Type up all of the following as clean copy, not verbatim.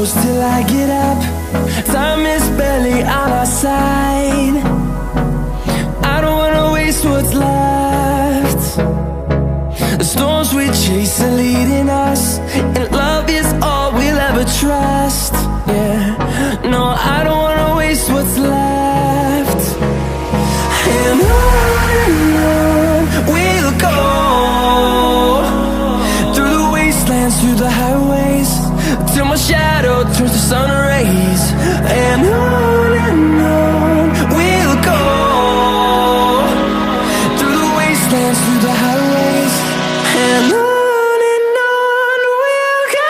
close till I get up. Time is barely on our side. I don't wanna waste what's left. The storms we chase are leading us, and love is all we'll ever trust. Yeah, no, I don't wanna waste what's left. And on we'll go, through the wastelands, through the highways, till my shadow turns to sun rays. And on we'll go, through the wastelands, through the highways, and on we'll go.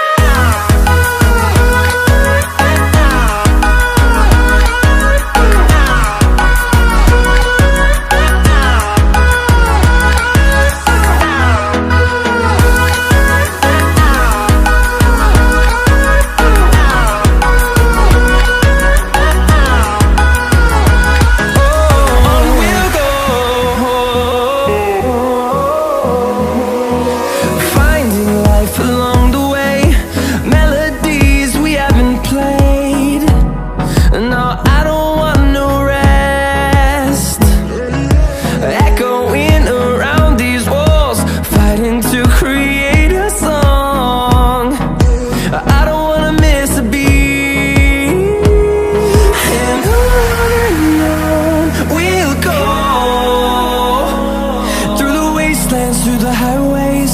Through the highways,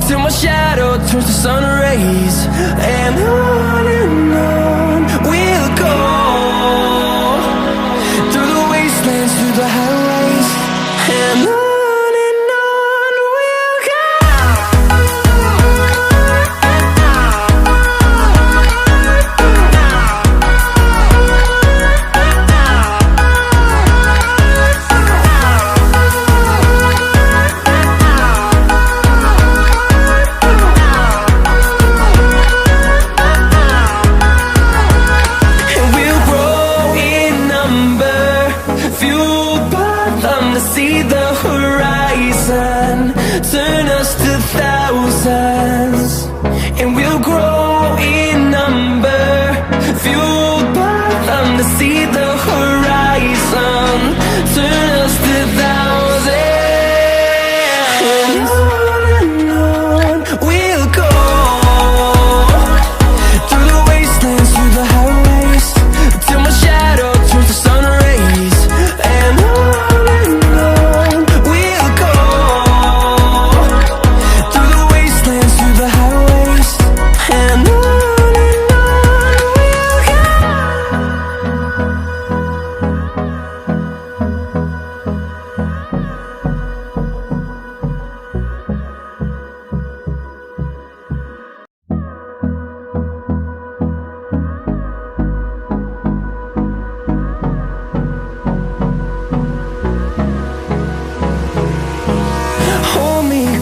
till my shadow turns to sun rays. And on we'll go, through the wastelands, through the highways, and on we'll go. See the horizon, turn us to thousands, and we'll grow in number, fueled by them. To see the horizon, turn us to thousands, and on we'll go, through the wastelands, through the highways, till my shadow turns to sun rays. And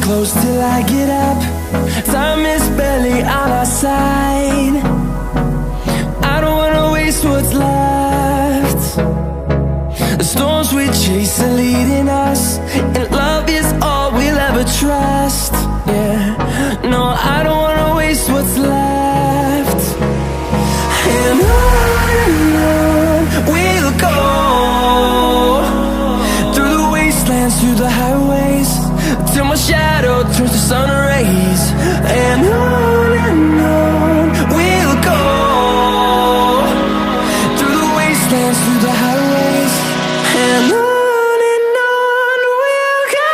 close till I get up. Time is barely on our side. I don't wanna waste what's left. The storms we chase are leading us, and love is all we'll ever trust. Yeah, no, I don't wanna waste what's left. And on we'll go, through the wastelands, through the highways, till my shadow turns to sun rays. And on we'll go, through the wastelands, through the highways, and on we'll go.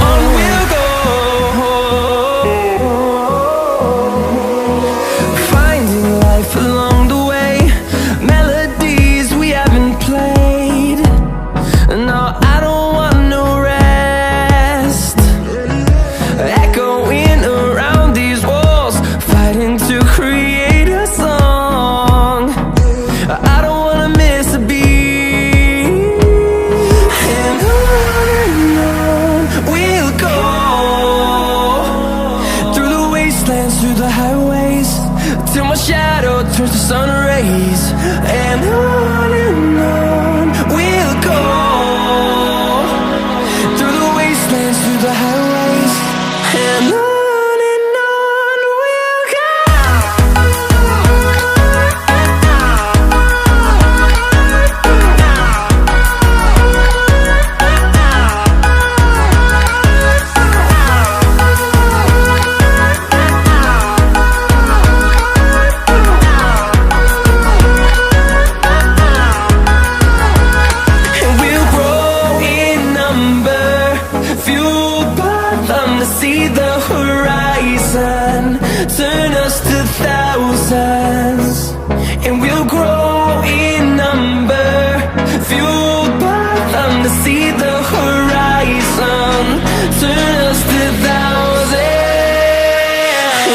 On we'll go. till my shadow turns to sun rays. And on we'll go, through the wastelands, through the highways. And on we'll go. See the horizon, turn us to thousands, and we'll grow in number, fueled by them. To see the horizon, turn us to thousands,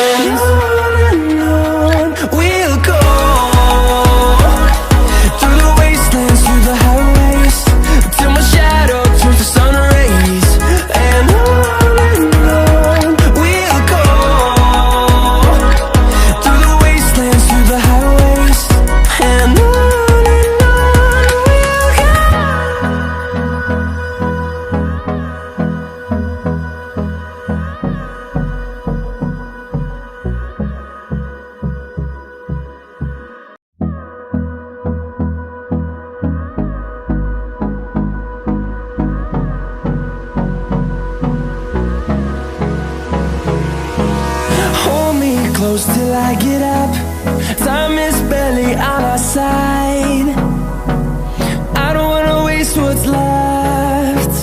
and on we'll go, through the wastelands, through the highways, till my shadow turns to sun rays. And close till I get up. Time is barely on our side. I don't wanna waste what's left.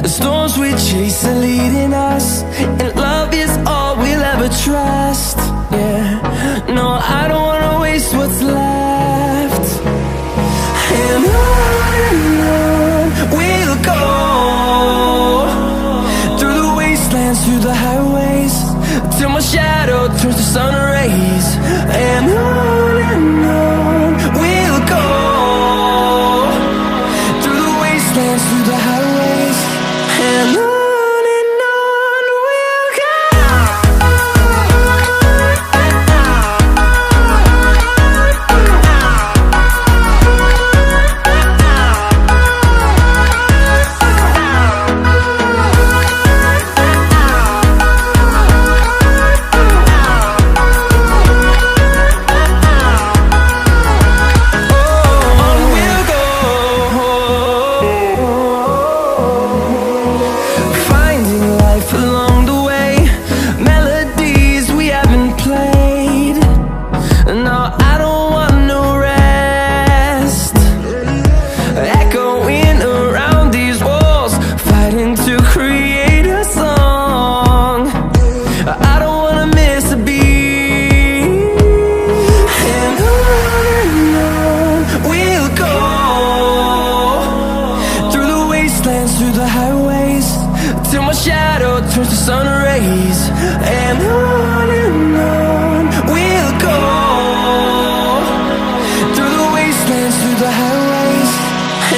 The storms we chase are leading us, and love is all we'll ever trust. Yeah, no, I don't wanna waste what's left. And on we'll go, through the wastelands, through the highways, till my shadow turns to sun rays. And on we'll go, through the wastelands, through the highways. And on we'll go. Through the highways, till my shadow turns to sun rays. And on we'll go, through the wastelands, through the highways.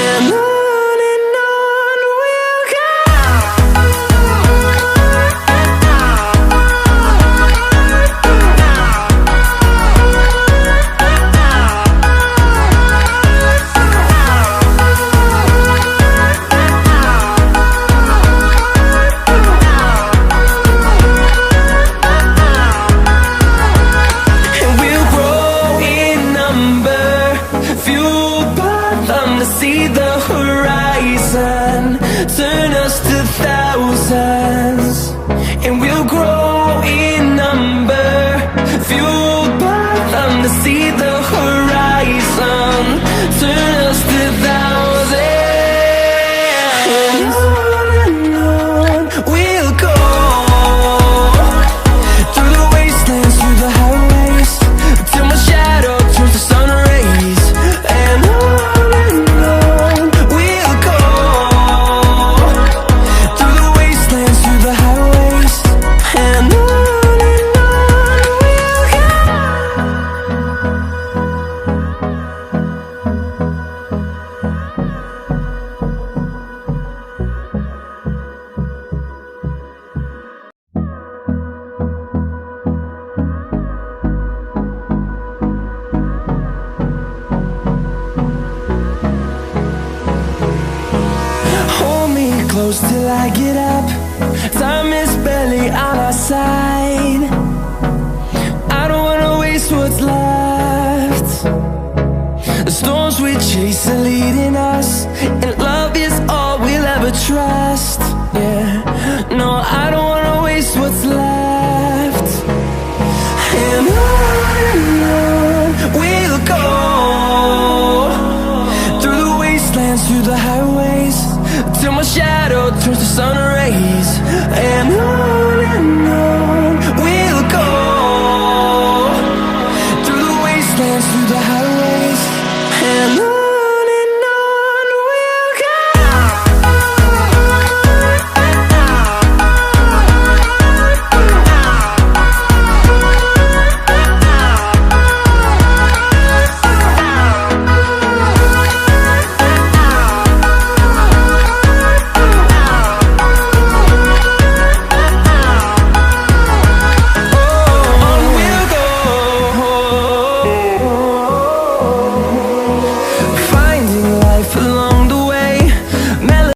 And on we'll go. See the horizon, turn us to thousands, and we'll grow in number, fueled by them. To see the horizon, turn us to thousands, and on we'll go, through the wastelands, through the highways, till my shadow turns to sun rays. And through the wastelands, through the highways. And on get